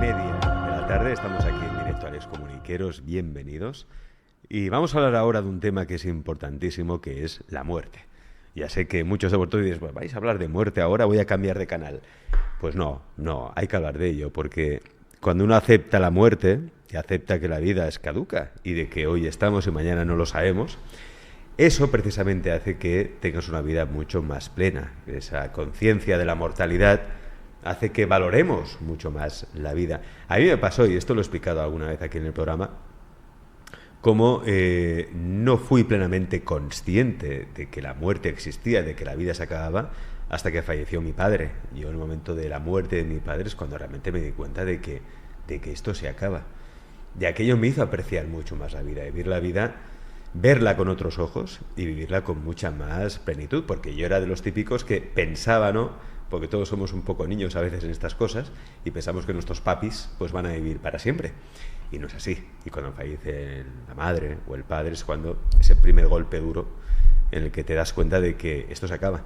1:30 p.m, estamos aquí en directo a Les Comuniqueros, bienvenidos. Y vamos a hablar ahora de un tema que es importantísimo, que es la muerte. Ya sé que muchos de vosotros diréis, ¿vais a hablar de muerte ahora? Voy a cambiar de canal. Pues no, hay que hablar de ello, porque cuando uno acepta la muerte, y acepta que la vida es caduca, y de que hoy estamos y mañana no lo sabemos, eso precisamente hace que tengas una vida mucho más plena. Esa conciencia de la mortalidad hace que valoremos mucho más la vida. A mí me pasó, y esto lo he explicado alguna vez aquí en el programa, como no fui plenamente consciente de que la muerte existía, de que la vida se acababa, hasta que falleció mi padre. Yo en el momento de la muerte de mi padre es cuando realmente me di cuenta de que esto se acaba. De aquello me hizo apreciar mucho más la vida, vivir la vida, verla con otros ojos y vivirla con mucha más plenitud, porque yo era de los típicos que pensaba, ¿no?, porque todos somos un poco niños a veces en estas cosas y pensamos que nuestros papis pues van a vivir para siempre, y no es así. Y cuando fallece la madre o el padre es cuando ese primer golpe duro en el que te das cuenta de que esto se acaba.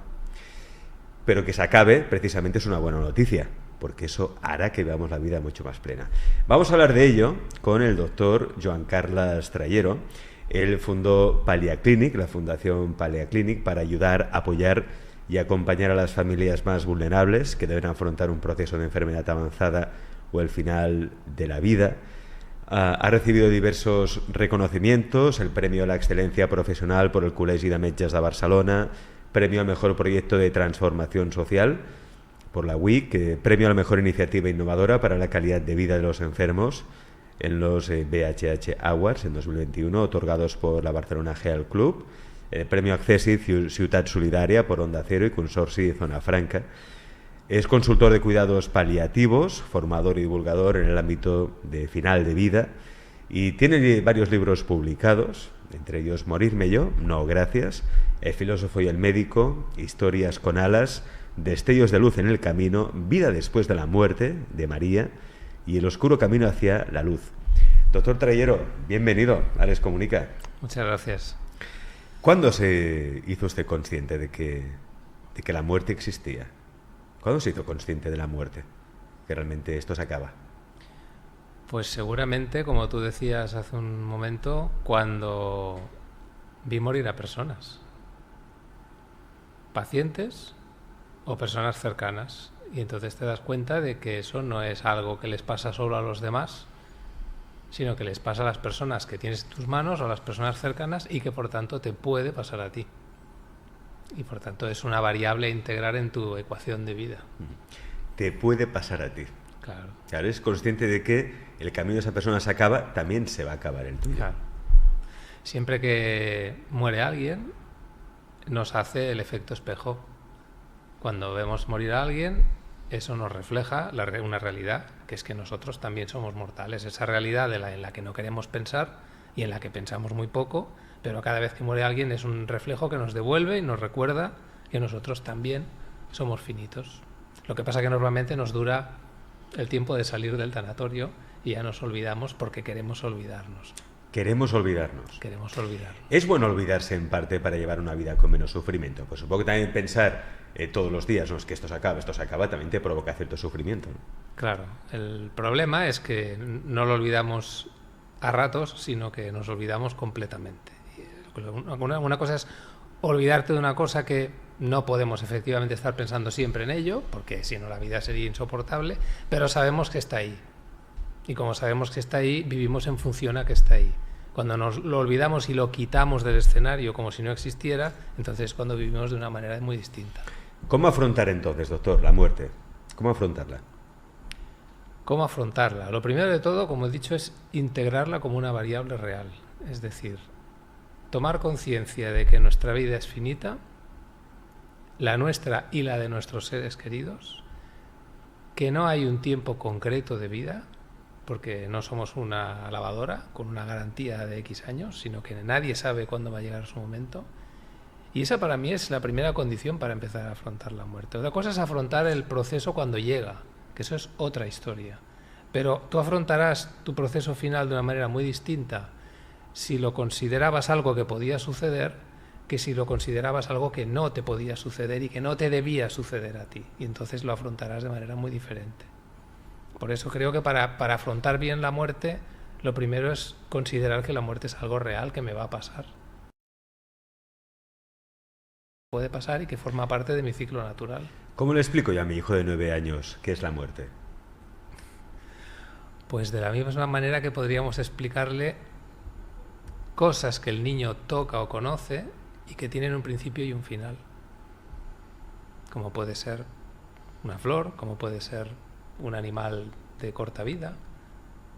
Pero que se acabe precisamente es una buena noticia, porque eso hará que veamos la vida mucho más plena. Vamos a hablar de ello con el doctor Joan Carles Trayero. Él fundó Paliaclinic, la Fundación Paliaclinic, para ayudar, apoyar y acompañar a las familias más vulnerables que deben afrontar un proceso de enfermedad avanzada o el final de la vida. Ha recibido diversos reconocimientos: el Premio a la Excelencia Profesional por el Col·legi de Metges de Barcelona, Premio al Mejor Proyecto de Transformación Social por la WIC, Premio a la Mejor Iniciativa Innovadora para la Calidad de Vida de los Enfermos en los BHH Awards en 2021, otorgados por la Barcelona Health Club, Premio Accessi Ciutat Solidària por Onda Cero y Consorci Zona Franca. Es consultor de cuidados paliativos, formador y divulgador en el ámbito de final de vida, y tiene varios libros publicados, entre ellos Morirme yo, no gracias, El filósofo y el médico, Historias con alas, Destellos de luz en el camino, Vida después de la muerte, de María, y El oscuro camino hacia la luz. Doctor Trayero, bienvenido a Les Comunica. Muchas gracias. ¿Cuándo se hizo usted consciente de que la muerte existía? ¿Cuándo se hizo consciente de la muerte? Que realmente esto se acaba. Pues seguramente, como tú decías hace un momento, cuando vi morir a personas. Pacientes o personas cercanas. Y entonces te das cuenta de que eso no es algo que les pasa solo a los demás, sino que les pasa a las personas que tienes en tus manos o a las personas cercanas, y que por tanto te puede pasar a ti. Y por tanto es una variable a integrar en tu ecuación de vida. Te puede pasar a ti. Claro. Claro, eres consciente de que el camino de esa persona se acaba, también se va a acabar el tuyo. Claro. Siempre que muere alguien, nos hace el efecto espejo. Cuando vemos morir a alguien, eso nos refleja una realidad, que es que nosotros también somos mortales. Esa realidad en la que no queremos pensar y en la que pensamos muy poco, pero cada vez que muere alguien es un reflejo que nos devuelve y nos recuerda que nosotros también somos finitos. Lo que pasa es que normalmente nos dura el tiempo de salir del tanatorio y ya nos olvidamos porque queremos olvidarnos. Queremos olvidarnos. Queremos olvidarnos. ¿Es bueno olvidarse en parte para llevar una vida con menos sufrimiento? Pues supongo que también pensar todos los días, no es que esto se acaba, también te provoca cierto sufrimiento, ¿no? Claro, el problema es que no lo olvidamos a ratos, sino que nos olvidamos completamente. Una cosa es olvidarte de una cosa que no podemos efectivamente estar pensando siempre en ello, porque si no la vida sería insoportable, pero sabemos que está ahí. Y como sabemos que está ahí, vivimos en función a que está ahí. Cuando nos lo olvidamos y lo quitamos del escenario como si no existiera, entonces es cuando vivimos de una manera muy distinta. ¿Cómo afrontar entonces, doctor, la muerte? ¿Cómo afrontarla? ¿Cómo afrontarla? Lo primero de todo, como he dicho, es integrarla como una variable real. Es decir, tomar conciencia de que nuestra vida es finita, la nuestra y la de nuestros seres queridos, que no hay un tiempo concreto de vida, porque no somos una lavadora con una garantía de X años, sino que nadie sabe cuándo va a llegar su momento. Y esa para mí es la primera condición para empezar a afrontar la muerte. Otra cosa es afrontar el proceso cuando llega, que eso es otra historia. Pero tú afrontarás tu proceso final de una manera muy distinta si lo considerabas algo que podía suceder, que si lo considerabas algo que no te podía suceder y que no te debía suceder a ti. Y entonces lo afrontarás de manera muy diferente. Por eso creo que para afrontar bien la muerte, lo primero es considerar que la muerte es algo real, que me va a pasar. Puede pasar y que forma parte de mi ciclo natural. ¿Cómo le explico yo a mi hijo de 9 años qué es la muerte? Pues de la misma manera que podríamos explicarle cosas que el niño toca o conoce y que tienen un principio y un final. Como puede ser una flor, como puede ser un animal de corta vida.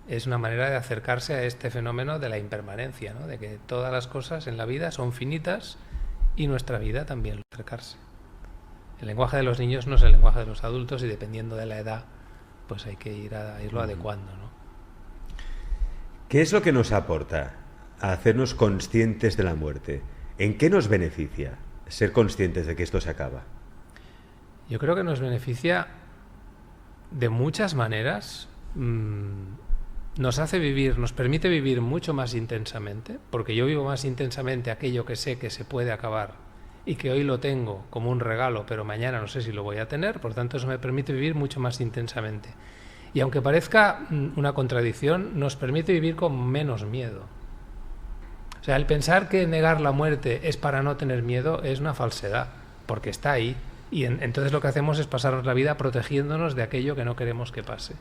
Es una manera de acercarse a este fenómeno de la impermanencia, ¿no? De que todas las cosas en la vida son finitas y nuestra vida también acercarse. El lenguaje de los niños no es el lenguaje de los adultos y dependiendo de la edad, pues hay que irlo adecuando, ¿no? ¿Qué es lo que nos aporta a hacernos conscientes de la muerte? ¿En qué nos beneficia ser conscientes de que esto se acaba? Yo creo que nos beneficia de muchas maneras. Nos hace vivir, nos permite vivir mucho más intensamente, porque yo vivo más intensamente aquello que sé que se puede acabar y que hoy lo tengo como un regalo, pero mañana no sé si lo voy a tener, por tanto eso me permite vivir mucho más intensamente. Y aunque parezca una contradicción, nos permite vivir con menos miedo. O sea, el pensar que negar la muerte es para no tener miedo es una falsedad, porque está ahí. Y entonces lo que hacemos es pasarnos la vida protegiéndonos de aquello que no queremos que pase.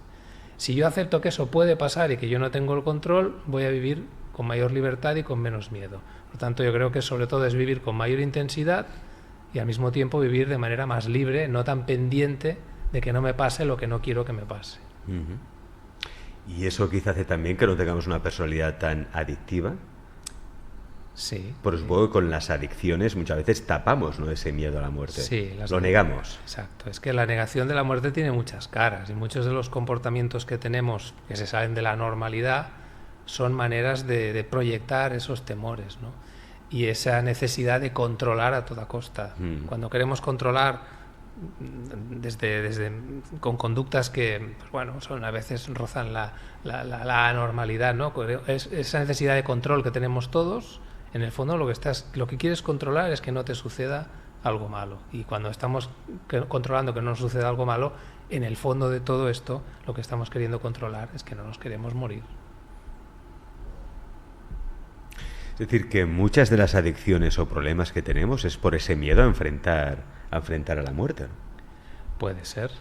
Si yo acepto que eso puede pasar y que yo no tengo el control, voy a vivir con mayor libertad y con menos miedo. Por tanto, yo creo que sobre todo es vivir con mayor intensidad y al mismo tiempo vivir de manera más libre, no tan pendiente de que no me pase lo que no quiero que me pase. ¿Y eso quizá hace también que no tengamos una personalidad tan adictiva? Sí. Por supuesto que con las adicciones muchas veces tapamos, ¿no?, ese miedo a la muerte. Sí, lo negamos. Exacto. Es que la negación de la muerte tiene muchas caras y muchos de los comportamientos que tenemos que se salen de la normalidad son maneras de proyectar esos temores, ¿no? Y esa necesidad de controlar a toda costa. Cuando queremos controlar con conductas que, pues bueno, son a veces rozan la anormalidad, ¿no? Esa necesidad de control que tenemos todos. En el fondo lo que quieres controlar es que no te suceda algo malo. Y cuando estamos controlando que no nos suceda algo malo, en el fondo de todo esto, lo que estamos queriendo controlar es que no nos queremos morir. Es decir, que muchas de las adicciones o problemas que tenemos es por ese miedo a enfrentar a la muerte, ¿no? Puede ser.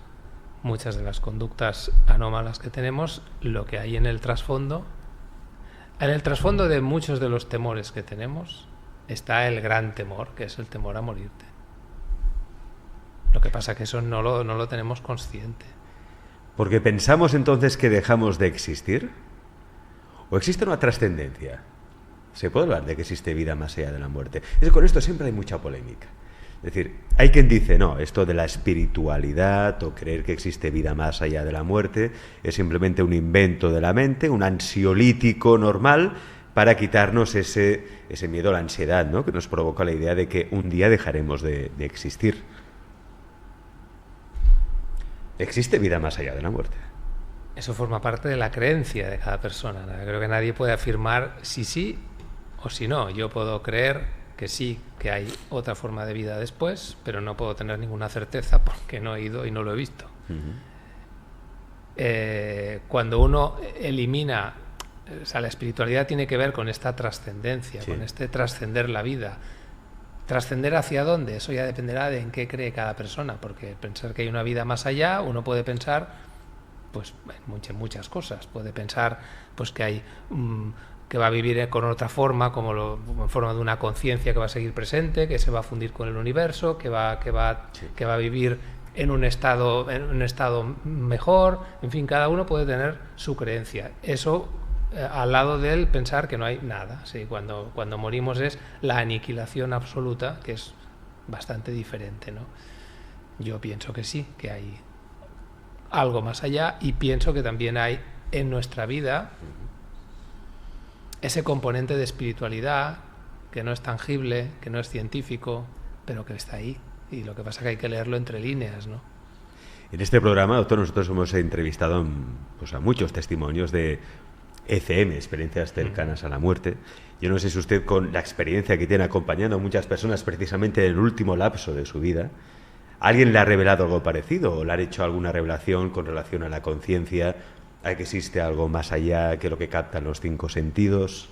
Muchas de las conductas anómalas que tenemos, lo que hay en el trasfondo de muchos de los temores que tenemos está el gran temor, que es el temor a morirte. Lo que pasa es que eso no lo tenemos consciente. ¿Porque pensamos entonces que dejamos de existir? ¿O existe una trascendencia? ¿Se puede hablar de que existe vida más allá de la muerte? Con esto siempre hay mucha polémica. Es decir, hay quien dice, no, esto de la espiritualidad o creer que existe vida más allá de la muerte es simplemente un invento de la mente, un ansiolítico normal para quitarnos ese miedo a la ansiedad, ¿no?, que nos provoca la idea de que un día dejaremos de existir. ¿Existe vida más allá de la muerte? Eso forma parte de la creencia de cada persona. Creo que nadie puede afirmar si sí o si no. Yo puedo creer que sí, que hay otra forma de vida después, pero no puedo tener ninguna certeza porque no he ido y no lo he visto. Cuando uno elimina, o sea, la espiritualidad tiene que ver con esta trascendencia, con este trascender la vida. ¿Trascender hacia dónde? Eso ya dependerá de en qué cree cada persona, porque pensar que hay una vida más allá, uno puede pensar pues en muchas cosas. Puede pensar pues que hay que va a vivir con otra forma, en forma de una conciencia que va a seguir presente, que se va a fundir con el universo, que va a vivir en un estado mejor. En fin, cada uno puede tener su creencia. Eso al lado de él pensar que no hay nada. Sí, cuando morimos es la aniquilación absoluta, que es bastante diferente, ¿no? Yo pienso que sí, que hay algo más allá, y pienso que también hay en nuestra vida ese componente de espiritualidad que no es tangible, que no es científico, pero que está ahí. Y lo que pasa es que hay que leerlo entre líneas, ¿no? En este programa, doctor, nosotros hemos entrevistado pues, a muchos testimonios de ECM, experiencias cercanas a la muerte. Yo no sé si usted, con la experiencia que tiene acompañando a muchas personas precisamente en el último lapso de su vida, ¿Alguien le ha revelado algo parecido o le han hecho alguna revelación con relación a la conciencia, a que existe algo más allá que lo que captan los 5 sentidos?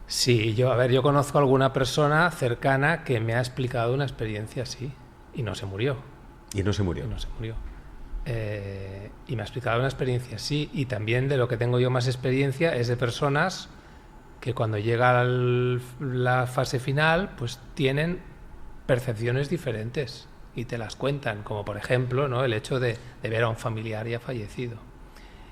Sí, yo conozco a alguna persona cercana que me ha explicado una experiencia así y no se murió. Y no se murió. Y no se murió. Y me ha explicado una experiencia así, y también de lo que tengo yo más experiencia es de personas que cuando llega la fase final pues tienen percepciones diferentes y te las cuentan, como por ejemplo, ¿no?, el hecho de ver a un familiar ya fallecido.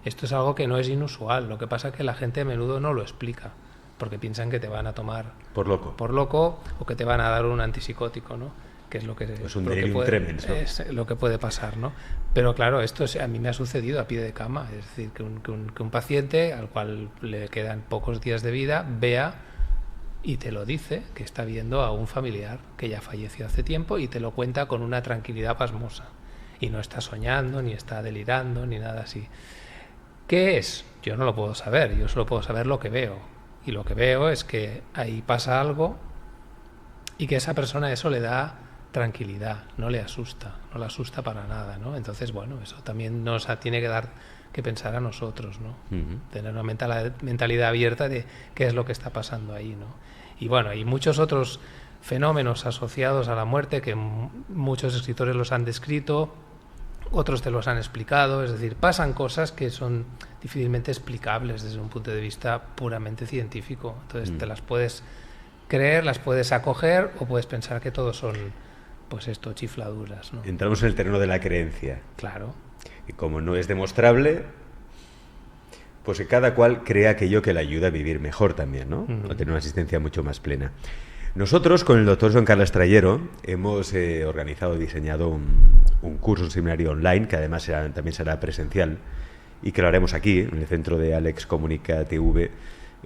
Esto es algo que no es inusual, lo que pasa es que la gente a menudo no lo explica porque piensan que te van a tomar por loco o que te van a dar un antipsicótico, ¿no?, que es lo que es un delirium tremens, ¿no? Es lo que puede pasar, ¿no? Pero claro, esto a mí me ha sucedido a pie de cama, es decir, que un paciente al cual le quedan pocos días de vida vea y te lo dice, que está viendo a un familiar que ya falleció hace tiempo, y te lo cuenta con una tranquilidad pasmosa y no está soñando, ni está delirando, ni nada así. ¿Qué es? Yo no lo puedo saber, yo solo puedo saber lo que veo, y lo que veo es que ahí pasa algo y que a esa persona eso le da tranquilidad, no le asusta para nada, ¿no? Entonces, bueno, eso también nos tiene que dar que pensar a nosotros, ¿no? Tener una mentalidad abierta de qué es lo que está pasando ahí, ¿no? Y bueno, hay muchos otros fenómenos asociados a la muerte que muchos escritores los han descrito, otros te los han explicado, es decir, pasan cosas que son difícilmente explicables desde un punto de vista puramente científico. Entonces te las puedes creer, las puedes acoger, o puedes pensar que todos son, pues esto, chifladuras, ¿no? Entramos en el terreno de la creencia. Claro. Y como no es demostrable, pues que cada cual crea aquello que le ayuda a vivir mejor también, ¿no? A tener una existencia mucho más plena. Nosotros, con el doctor Joan Carles Trayero, hemos organizado y diseñado un curso, un seminario online, que además también será presencial, y que lo haremos aquí, en el centro de Alex Comunica TV,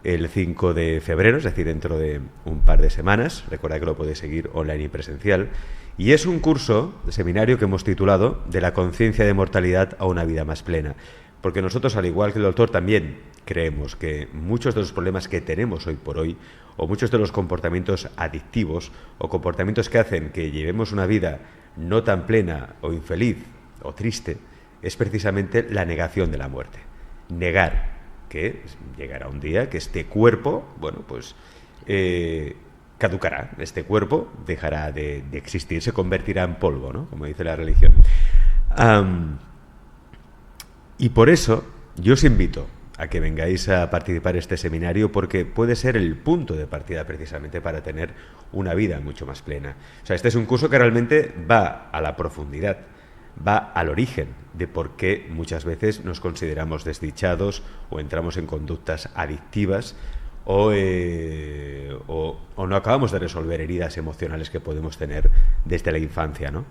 el 5 de febrero, es decir, dentro de un par de semanas. Recordad que lo podéis seguir online y presencial. Y es un curso, de seminario, que hemos titulado De la conciencia de mortalidad a una vida más plena. Porque nosotros, al igual que el doctor, también creemos que muchos de los problemas que tenemos hoy por hoy, o muchos de los comportamientos adictivos, o comportamientos que hacen que llevemos una vida no tan plena, o infeliz, o triste, es precisamente la negación de la muerte. Negar que llegará un día que este cuerpo, bueno, pues caducará. Este cuerpo dejará de existir, se convertirá en polvo, ¿no?, como dice la religión. Y por eso yo os invito a que vengáis a participar en este seminario, porque puede ser el punto de partida precisamente para tener una vida mucho más plena. O sea, este es un curso que realmente va a la profundidad, va al origen de por qué muchas veces nos consideramos desdichados o entramos en conductas adictivas o no acabamos de resolver heridas emocionales que podemos tener desde la infancia, ¿no?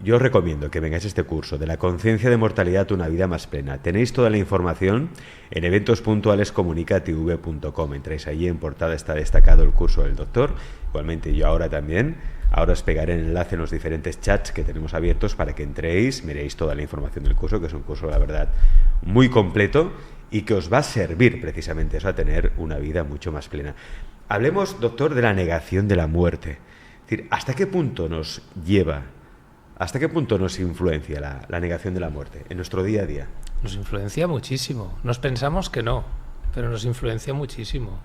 Yo os recomiendo que vengáis a este curso de la conciencia de mortalidad, una vida más plena. Tenéis toda la información en eventos.alexcomunicatv.com. Entráis allí, en portada está destacado el curso del doctor. Igualmente yo ahora también. Ahora os pegaré el enlace en los diferentes chats que tenemos abiertos para que entréis, miréis toda la información del curso, que es un curso, la verdad, muy completo y que os va a servir precisamente eso, a tener una vida mucho más plena. Hablemos, doctor, de la negación de la muerte. Es decir, ¿hasta qué punto nos lleva, hasta qué punto nos influencia la negación de la muerte en nuestro día a día? Nos influencia muchísimo. Nos pensamos que no, pero nos influencia muchísimo.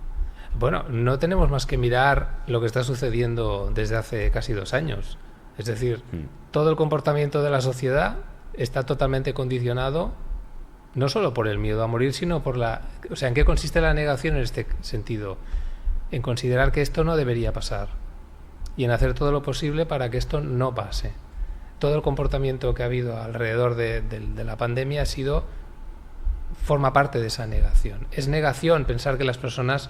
Bueno, no tenemos más que mirar lo que está sucediendo desde hace casi 2 años. Es decir, todo el comportamiento de la sociedad está totalmente condicionado no solo por el miedo a morir, sino por la... O sea, ¿en qué consiste la negación en este sentido? En considerar que esto no debería pasar y en hacer todo lo posible para que esto no pase. Todo el comportamiento que ha habido alrededor de la pandemia forma parte de esa negación. Es negación pensar que las personas,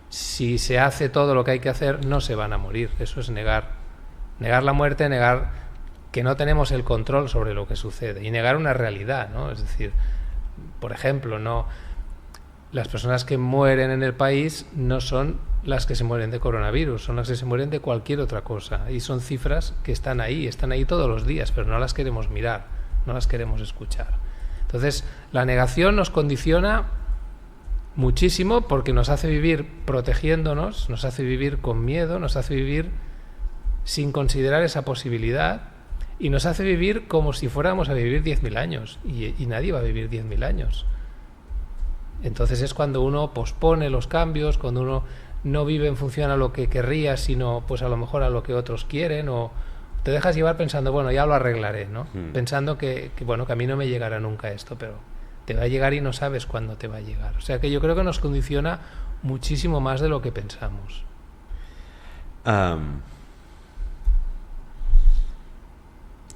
si se hace todo lo que hay que hacer, no se van a morir. Eso es negar. Negar la muerte, negar que no tenemos el control sobre lo que sucede y negar una realidad, ¿no? Es decir, por ejemplo, las personas que mueren en el país no son las que se mueren de coronavirus, son las que se mueren de cualquier otra cosa. Y son cifras que están ahí todos los días, pero no las queremos mirar, no las queremos escuchar. Entonces, la negación nos condiciona muchísimo porque nos hace vivir protegiéndonos, nos hace vivir con miedo, nos hace vivir sin considerar esa posibilidad y nos hace vivir como si fuéramos a vivir 10.000 años y nadie va a vivir 10.000 años. Entonces es cuando uno pospone los cambios, cuando uno no vive en función a lo que querría, sino pues a lo mejor a lo que otros quieren, o te dejas llevar pensando, bueno, ya lo arreglaré, ¿no? Pensando que bueno, que a mí no me llegará nunca esto, pero te va a llegar y no sabes cuándo te va a llegar. O sea que yo creo que nos condiciona muchísimo más de lo que pensamos.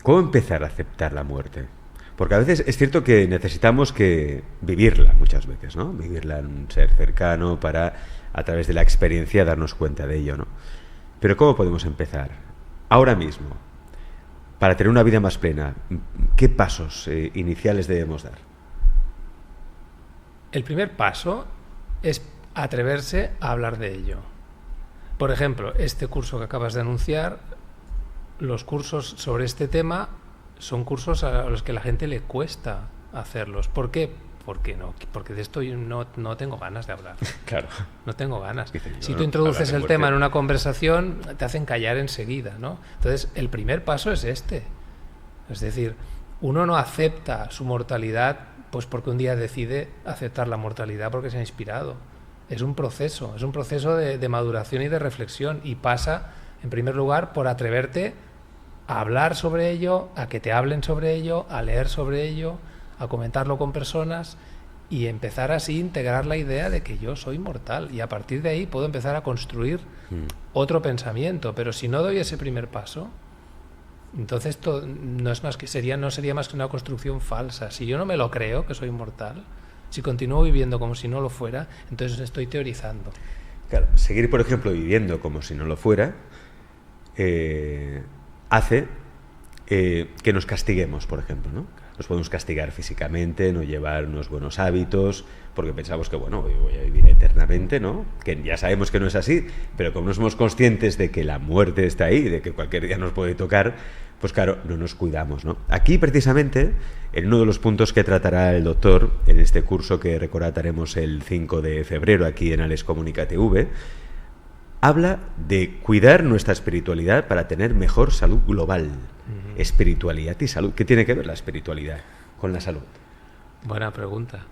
¿Cómo empezar a aceptar la muerte? Porque a veces es cierto que necesitamos que vivirla muchas veces, ¿no? Vivirla en un ser cercano para, a través de la experiencia, darnos cuenta de ello, ¿no? Pero ¿cómo podemos empezar? Ahora mismo, para tener una vida más plena, ¿qué pasos iniciales debemos dar? El primer paso es atreverse a hablar de ello. Por ejemplo, este curso que acabas de anunciar, los cursos sobre este tema son cursos a los que a la gente le cuesta hacerlos. ¿Por qué? Porque de esto yo no tengo ganas de hablar. Claro. No tengo ganas. Dicen, Si tú introduces el tema en una conversación, te hacen callar enseguida, ¿no? Entonces, el primer paso es este. Es decir, uno no acepta su mortalidad pues porque un día decide aceptar la mortalidad porque se ha inspirado. Es un proceso de maduración y de reflexión, y pasa, en primer lugar, por atreverte a hablar sobre ello, a que te hablen sobre ello, a leer sobre ello, a comentarlo con personas y empezar así a integrar la idea de que yo soy mortal, y a partir de ahí puedo empezar a construir otro pensamiento. Pero si no doy ese primer paso, entonces esto no sería más que una construcción falsa. Si yo no me lo creo que soy mortal, si continúo viviendo como si no lo fuera, entonces estoy teorizando. Claro, seguir, por ejemplo, viviendo como si no lo fuera hace que nos castiguemos, por ejemplo, ¿no? Nos podemos castigar físicamente, no llevar unos buenos hábitos, porque pensamos que, bueno, voy a vivir eternamente, ¿no? Que ya sabemos que no es así, pero como no somos conscientes de que la muerte está ahí, de que cualquier día nos puede tocar, pues claro, no nos cuidamos, ¿no? Aquí, precisamente, en uno de los puntos que tratará el doctor en este curso que recordaremos el 5 de febrero aquí en Ales Comunica TV, habla de cuidar nuestra espiritualidad para tener mejor salud global. Espiritualidad y salud. ¿Qué tiene que ver la espiritualidad con la salud? Buena pregunta.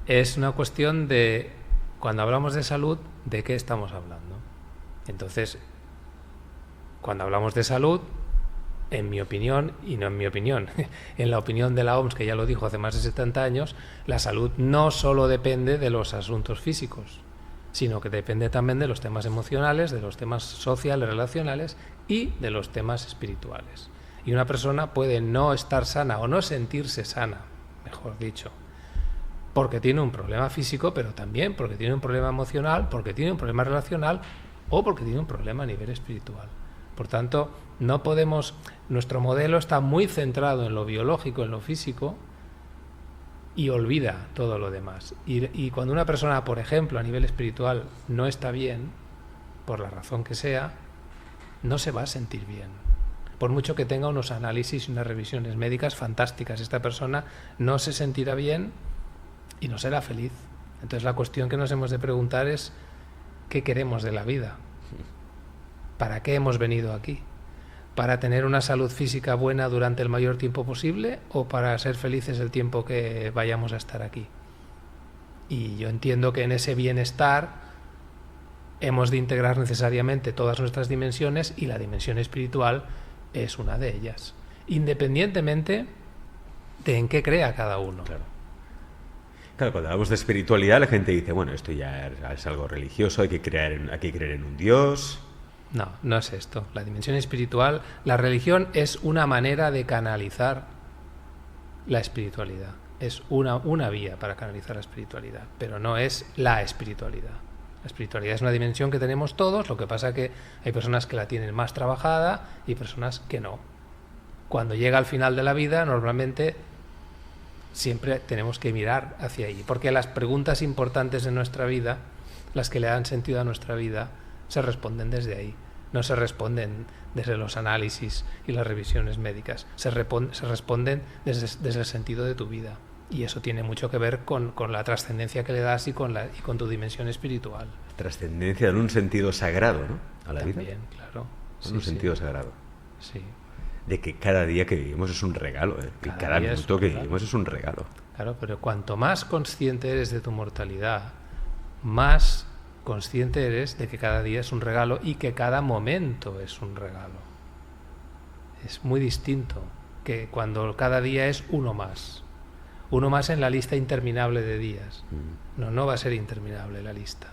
Es una cuestión de, cuando hablamos de salud, ¿de qué estamos hablando? Entonces, cuando hablamos de salud, en mi opinión, y no en mi opinión, en la opinión de la OMS, que ya lo dijo hace más de 70 años, la salud no solo depende de los asuntos físicos, sino que depende también de los temas emocionales, de los temas sociales, relacionales y de los temas espirituales. Y una persona puede no estar sana o no sentirse sana, mejor dicho, porque tiene un problema físico, pero también porque tiene un problema emocional, porque tiene un problema relacional o porque tiene un problema a nivel espiritual. Por tanto, no podemos, nuestro modelo está muy centrado en lo biológico, en lo físico, y olvida todo lo demás. Y cuando una persona, por ejemplo, a nivel espiritual no está bien, por la razón que sea, no se va a sentir bien. Por mucho que tenga unos análisis y unas revisiones médicas fantásticas, esta persona no se sentirá bien y no será feliz. Entonces la cuestión que nos hemos de preguntar es, ¿qué queremos de la vida? ¿Para qué hemos venido aquí? ¿Para tener una salud física buena durante el mayor tiempo posible o para ser felices el tiempo que vayamos a estar aquí? Y yo entiendo que en ese bienestar hemos de integrar necesariamente todas nuestras dimensiones, y la dimensión espiritual es una de ellas, independientemente de en qué crea cada uno. Claro, cuando hablamos de espiritualidad, la gente dice, bueno, esto ya es algo religioso, hay que creer en un Dios. No, no es esto. La dimensión espiritual, la religión es una manera de canalizar la espiritualidad. Es una vía para canalizar la espiritualidad, pero no es la espiritualidad. La espiritualidad es una dimensión que tenemos todos, lo que pasa que hay personas que la tienen más trabajada y personas que no. Cuando llega al final de la vida, normalmente siempre tenemos que mirar hacia allí, porque las preguntas importantes de nuestra vida, las que le dan sentido a nuestra vida, se responden desde ahí. No se responden desde los análisis y las revisiones médicas, se responden desde el sentido de tu vida. Y eso tiene mucho que ver con la trascendencia que le das y con tu dimensión espiritual. Trascendencia en un sentido sagrado, ¿no? A la vida. También, claro. con un sentido sagrado. Sí. De que cada día que vivimos es un regalo, que cada minuto que vivimos es un regalo. Claro, pero cuanto más consciente eres de tu mortalidad, más consciente eres de que cada día es un regalo y que cada momento es un regalo. Es muy distinto que cuando cada día es uno más. Uno más en la lista interminable de días. No va a ser interminable la lista.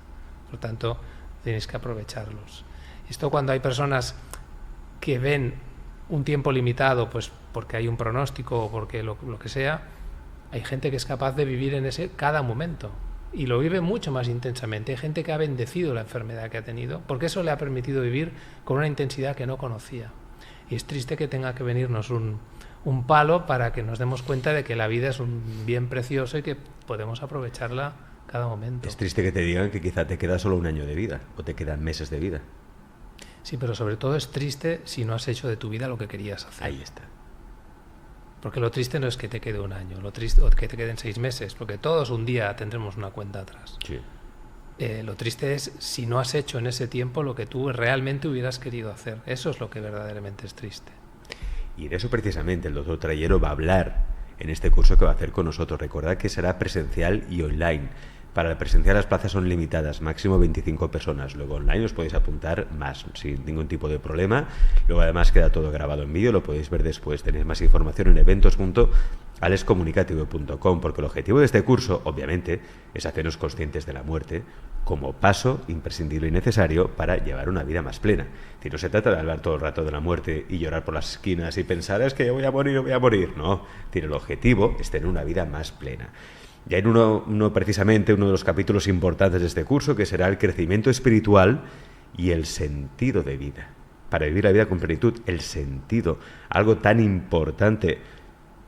Por tanto, tenéis que aprovecharlos. Esto cuando hay personas que ven un tiempo limitado, pues porque hay un pronóstico o porque lo que sea, hay gente que es capaz de vivir en ese cada momento y lo vive mucho más intensamente. Hay gente que ha bendecido la enfermedad que ha tenido porque eso le ha permitido vivir con una intensidad que no conocía. Y es triste que tenga que venirnos un palo para que nos demos cuenta de que la vida es un bien precioso y que podemos aprovecharla cada momento. Es triste que te digan que quizá te queda solo un año de vida o te quedan meses de vida. Sí, pero sobre todo es triste si no has hecho de tu vida lo que querías hacer. Ahí está. Porque lo triste no es que te quede un año, lo triste o que te queden 6 meses, porque todos un día tendremos una cuenta atrás. Sí. Lo triste es si no has hecho en ese tiempo lo que tú realmente hubieras querido hacer. Eso es lo que verdaderamente es triste. Y de eso precisamente el doctor Trayero va a hablar en este curso que va a hacer con nosotros. Recordad que será presencial y online. Para el presencial las plazas son limitadas, máximo 25 personas. Luego online os podéis apuntar más, sin ningún tipo de problema. Luego además queda todo grabado en vídeo, lo podéis ver después. Tenéis más información en eventos.alescomunicativo.com, porque el objetivo de este curso, obviamente, es hacernos conscientes de la muerte como paso imprescindible y necesario para llevar una vida más plena. Si no se trata de hablar todo el rato de la muerte y llorar por las esquinas y pensar es que voy a morir. No, el objetivo es tener una vida más plena. Y hay precisamente uno de los capítulos importantes de este curso, que será el crecimiento espiritual y el sentido de vida. Para vivir la vida con plenitud, el sentido, algo tan importante,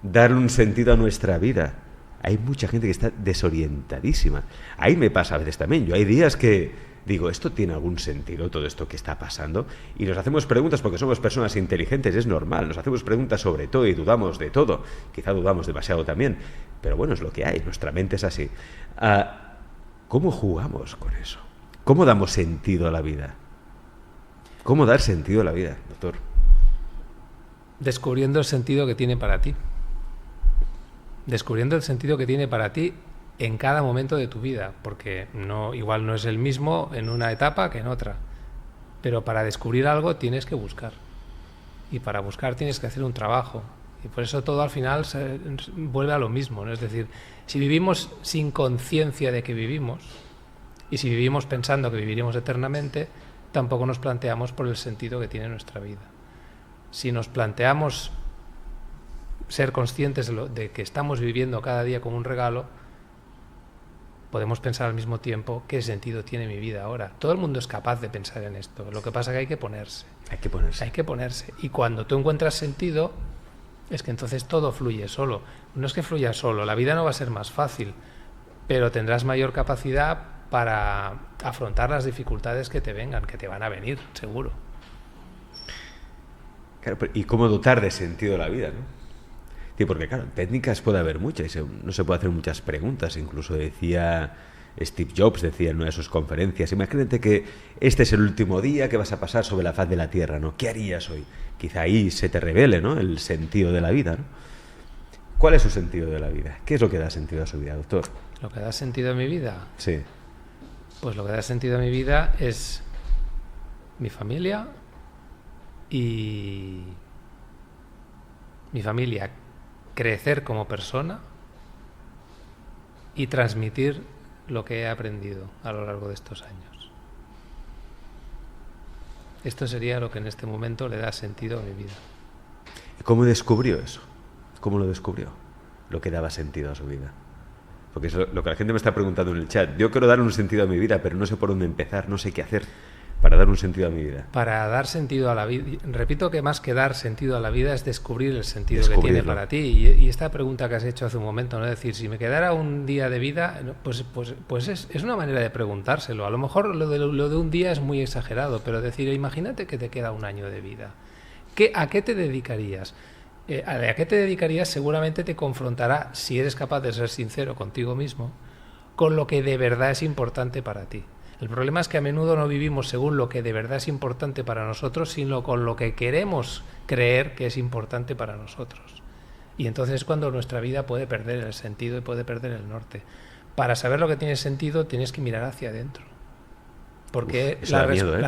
darle un sentido a nuestra vida. Hay mucha gente que está desorientadísima. Ahí me pasa a veces también. Yo hay días que digo, ¿esto tiene algún sentido, todo esto que está pasando? Y nos hacemos preguntas porque somos personas inteligentes, es normal. Nos hacemos preguntas sobre todo y dudamos de todo. Quizá dudamos demasiado también. Pero bueno, es lo que hay. Nuestra mente es así. ¿Cómo jugamos con eso? ¿Cómo damos sentido a la vida? ¿Cómo dar sentido a la vida, doctor? Descubriendo el sentido que tiene para ti. Descubriendo el sentido que tiene para ti en cada momento de tu vida, porque igual no es el mismo en una etapa que en otra. Pero para descubrir algo tienes que buscar. Y para buscar tienes que hacer un trabajo. Y por eso todo al final se vuelve a lo mismo, ¿no? Es decir, si vivimos sin conciencia de que vivimos, y si vivimos pensando que viviremos eternamente, tampoco nos planteamos por el sentido que tiene nuestra vida. Si nos planteamos ser conscientes de que estamos viviendo cada día como un regalo, podemos pensar al mismo tiempo qué sentido tiene mi vida ahora. Todo el mundo es capaz de pensar en esto. Lo que pasa es que hay que ponerse. Hay que ponerse. Y cuando tú encuentras sentido, es que entonces todo fluye solo. No es que fluya solo, la vida no va a ser más fácil, pero tendrás mayor capacidad para afrontar las dificultades que te vengan, que te van a venir, seguro. Claro, ¿y cómo dotar de sentido a la vida, no? Sí, porque claro, técnicas puede haber muchas, no se puede hacer muchas preguntas. Incluso decía Steve Jobs, decía en una de sus conferencias, imagínate que este es el último día que vas a pasar sobre la faz de la Tierra, ¿no? ¿Qué harías hoy? Quizá ahí se te revele, ¿no?, el sentido de la vida, ¿no? ¿Cuál es su sentido de la vida? ¿Qué es lo que da sentido a su vida, doctor? ¿Lo que da sentido a mi vida? Sí. Pues lo que da sentido a mi vida es mi familia y mi familia, crecer como persona y transmitir lo que he aprendido a lo largo de estos años. Esto sería lo que en este momento le da sentido a mi vida. ¿Y cómo descubrió eso? ¿Cómo lo descubrió? Lo que daba sentido a su vida. Porque es lo que la gente me está preguntando en el chat. Yo quiero dar un sentido a mi vida, pero no sé por dónde empezar, no sé qué hacer para dar un sentido a mi vida. Para dar sentido a la vida, repito que más que dar sentido a la vida es descubrir el sentido que tiene para ti. Y esta pregunta que has hecho hace un momento, ¿no? Es decir, si me quedara un día de vida, pues es una manera de preguntárselo. A lo mejor lo de un día es muy exagerado, pero decir, imagínate que te queda un año de vida. ¿A qué te dedicarías? ¿A qué te dedicarías? Seguramente te confrontará, si eres capaz de ser sincero contigo mismo, con lo que de verdad es importante para ti. El problema es que a menudo no vivimos según lo que de verdad es importante para nosotros, sino con lo que queremos creer que es importante para nosotros. Y entonces es cuando nuestra vida puede perder el sentido y puede perder el norte. Para saber lo que tiene sentido tienes que mirar hacia adentro. Porque eso da miedo, ¿eh?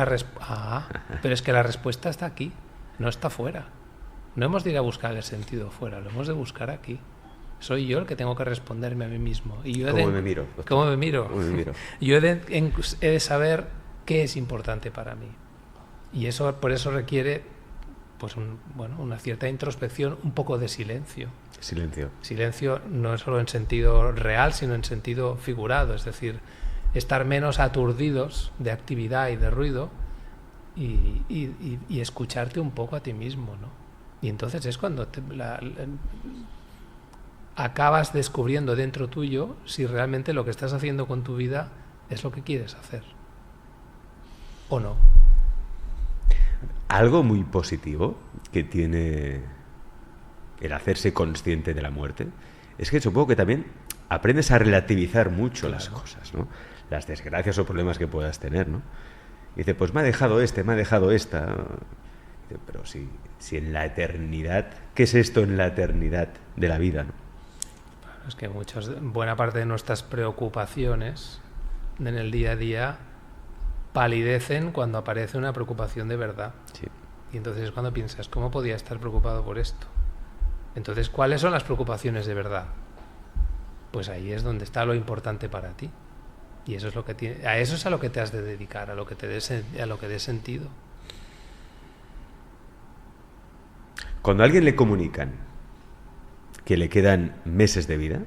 Pero es que la respuesta está aquí, no está fuera. No hemos de ir a buscar el sentido fuera, lo hemos de buscar aquí. Soy yo el que tengo que responderme a mí mismo. Y yo ¿Cómo me miro? ¿Cómo me miro? ¿Cómo me miro? Yo he de saber qué es importante para mí. Y eso, por eso requiere pues una cierta introspección, un poco de silencio. Silencio. Silencio no solo en sentido real, sino en sentido figurado. Es decir, estar menos aturdidos de actividad y de ruido y escucharte un poco a ti mismo, ¿no? Y entonces es cuando acabas descubriendo dentro tuyo si realmente lo que estás haciendo con tu vida es lo que quieres hacer o no. Algo muy positivo que tiene el hacerse consciente de la muerte es que supongo que también aprendes a relativizar mucho las cosas, ¿no? Las desgracias o problemas que puedas tener, ¿no? Y dice, pues me ha dejado me ha dejado esta. Dice, pero si en la eternidad, ¿qué es esto en la eternidad de la vida, no? Es que buena parte de nuestras preocupaciones en el día a día palidecen cuando aparece una preocupación de verdad. Sí. Y entonces es cuando piensas, ¿cómo podía estar preocupado por esto? Entonces, ¿cuáles son las preocupaciones de verdad? Pues ahí es donde está lo importante para ti. Y eso es lo que a eso es a lo que te has de dedicar, a lo que dé sentido. Cuando a alguien le comunican que le quedan meses de vida,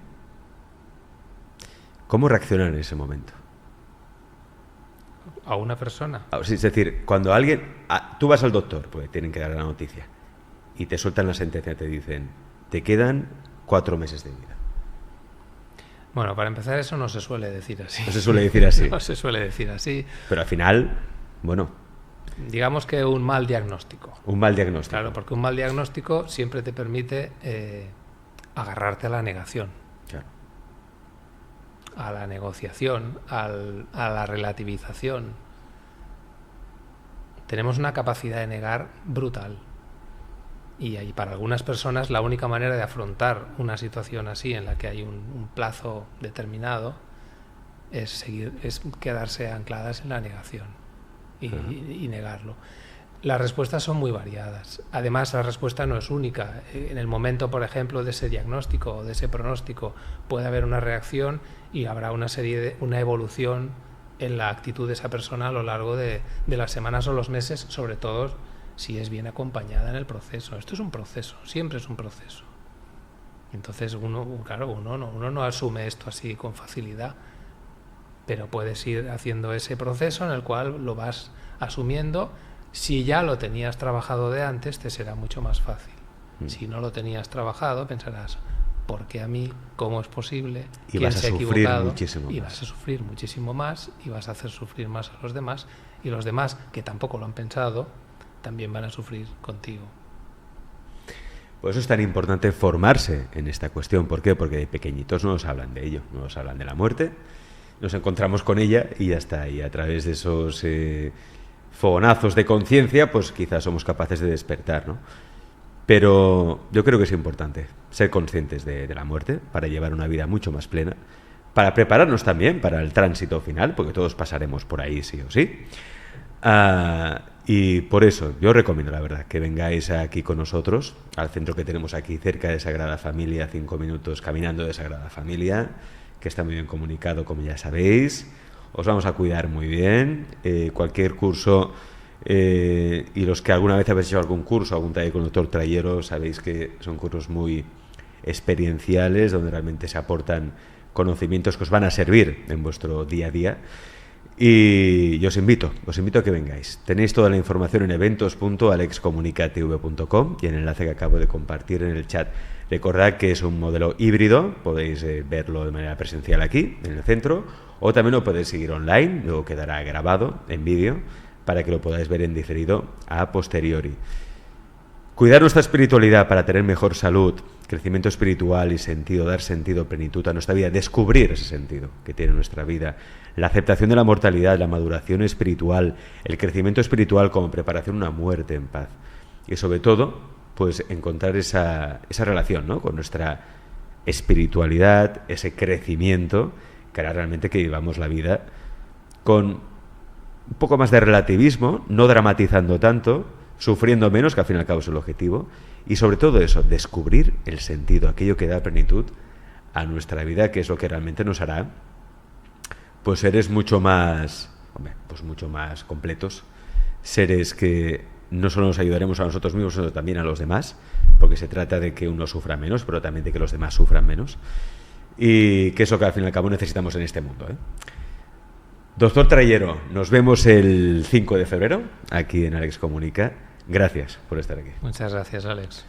¿cómo reaccionar en ese momento? ¿A una persona? Es decir, cuando tú vas al doctor, porque tienen que dar la noticia, y te sueltan la sentencia, te dicen, te quedan 4 meses de vida. Bueno, para empezar, eso no se suele decir así. No se suele decir así. No se suele decir así. Pero al final, bueno... Digamos que un mal diagnóstico. Un mal diagnóstico. Claro, porque un mal diagnóstico siempre te permite agarrarte a la negación. Claro. A la negociación, a la relativización. Tenemos una capacidad de negar brutal. Y ahí para algunas personas la única manera de afrontar una situación así en la que hay un plazo determinado es quedarse ancladas en la negación y negarlo. Las respuestas son muy variadas. Además, la respuesta no es única. En el momento, por ejemplo, de ese diagnóstico o de ese pronóstico puede haber una reacción y habrá una evolución en la actitud de esa persona a lo largo de las semanas o los meses, sobre todo si es bien acompañada en el proceso. Esto es un proceso, siempre es un proceso. Entonces uno no asume esto así con facilidad, pero puedes ir haciendo ese proceso en el cual lo vas asumiendo. Si ya lo tenías trabajado de antes, te será mucho más fácil. Si no lo tenías trabajado, pensarás, ¿por qué a mí? ¿Cómo es posible? Y vas a sufrir muchísimo más. Y vas a sufrir muchísimo más y vas a hacer sufrir más a los demás. Y los demás, que tampoco lo han pensado, también van a sufrir contigo. Por eso es tan importante formarse en esta cuestión. ¿Por qué? Porque de pequeñitos no nos hablan de ello, no nos hablan de la muerte. Nos encontramos con ella y ya está. Y a través de esos fogonazos de conciencia, pues quizás somos capaces de despertar, ¿no? Pero yo creo que es importante ser conscientes de la muerte para llevar una vida mucho más plena, para prepararnos también para el tránsito final, porque todos pasaremos por ahí sí o sí. Y por eso yo recomiendo, la verdad, que vengáis aquí con nosotros al centro que tenemos aquí cerca de Sagrada Familia, 5 minutos caminando de Sagrada Familia, que está muy bien comunicado, como ya sabéis. Os vamos a cuidar muy bien. Cualquier curso, y los que alguna vez habéis hecho algún curso, algún taller con el doctor Trayero, sabéis que son cursos muy experienciales, donde realmente se aportan conocimientos que os van a servir en vuestro día a día. Y yo os invito a que vengáis. Tenéis toda la información en eventos.alexcomunicatv.com y en el enlace que acabo de compartir en el chat. Recordad que es un modelo híbrido, podéis verlo de manera presencial aquí, en el centro, o también lo podéis seguir online, luego quedará grabado en vídeo para que lo podáis ver en diferido a posteriori. Cuidar nuestra espiritualidad para tener mejor salud, crecimiento espiritual y sentido, dar sentido, plenitud a nuestra vida, descubrir ese sentido que tiene nuestra vida, la aceptación de la mortalidad, la maduración espiritual, el crecimiento espiritual como preparación a una muerte en paz. Y sobre todo, pues encontrar esa relación, ¿no?, con nuestra espiritualidad, ese crecimiento, que hará realmente que vivamos la vida con un poco más de relativismo, no dramatizando tanto, sufriendo menos, que al fin y al cabo es el objetivo, y sobre todo eso, descubrir el sentido, aquello que da plenitud a nuestra vida, que es lo que realmente nos hará pues seres mucho más, pues mucho más completos, seres que no solo nos ayudaremos a nosotros mismos, sino también a los demás, porque se trata de que uno sufra menos, pero también de que los demás sufran menos, y que es lo que al fin y al cabo necesitamos en este mundo, ¿eh? Doctor Trayero, nos vemos el 5 de febrero aquí en Alex Comunica. Gracias por estar aquí. Muchas gracias, Alex.